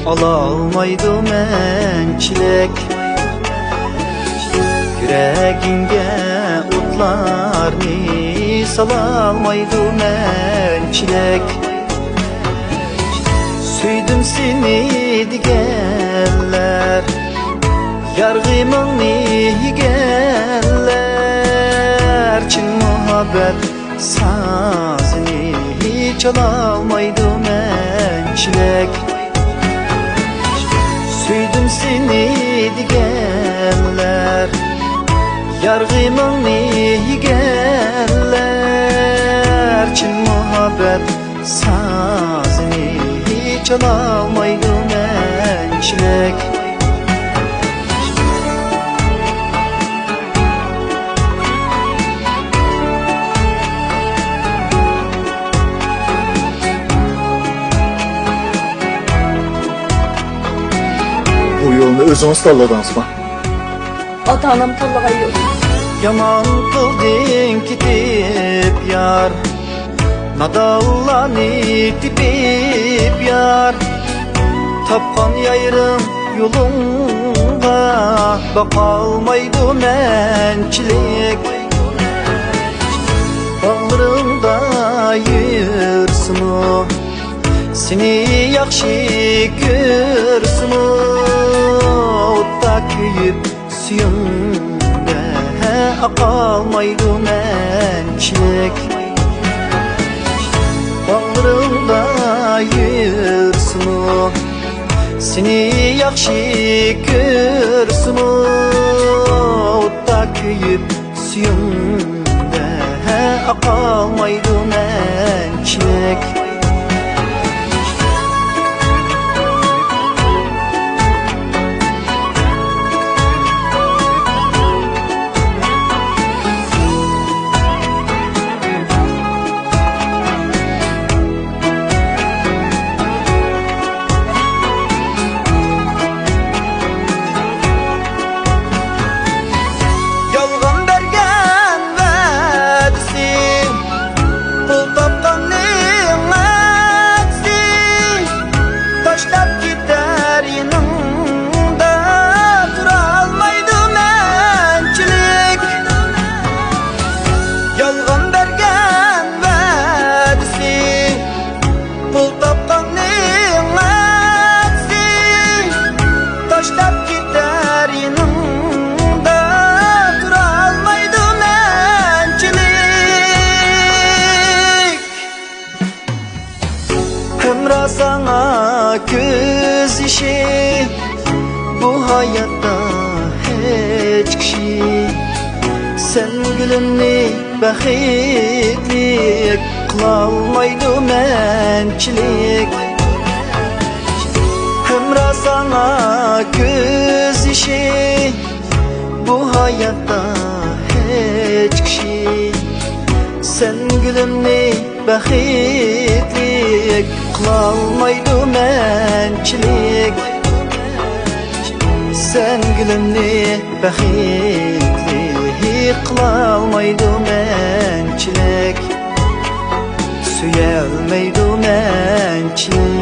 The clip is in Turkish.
Alalmaydı mençilek. Yüreğinge otlarni salalmaydı mençilek. Süydüm seni digenler, yargımını higeller. Çin muhabbet sazını çalalmaydı mençilek. Süydüm seni digenler, yargımını higeller. Çin muhabbet sazını çalalmaydı mençilek. Bu yolunu özünüz tanladınız mı? Ata-anam tanlagan yok. Yaman kıldın gidip yar, nadallanı tipip yar. Tapkan yayrım yolunga, bakalmaydı mençilik. Bağlarımda yürürsün o, seni yakşı görsün o. Otta köyüp suyunda akalmaydı mençilik. Bağlarımda yürürsün o, seni yakşı görsün o. Otta köyüp suyunda akalmaydı mençilik. Ömra sana göz işi, bu hayatta hiç kişi. Sen gülümni baxitlik, kılalmaydı mençilik. Ömra sana göz işi, bu hayatta hiç kişi. Sen gülümni baxitlik, kılalmaydı mençilik. Sen gülümni baxitlik, kılalmaydı mençilik. Süyelmeydi mençilik.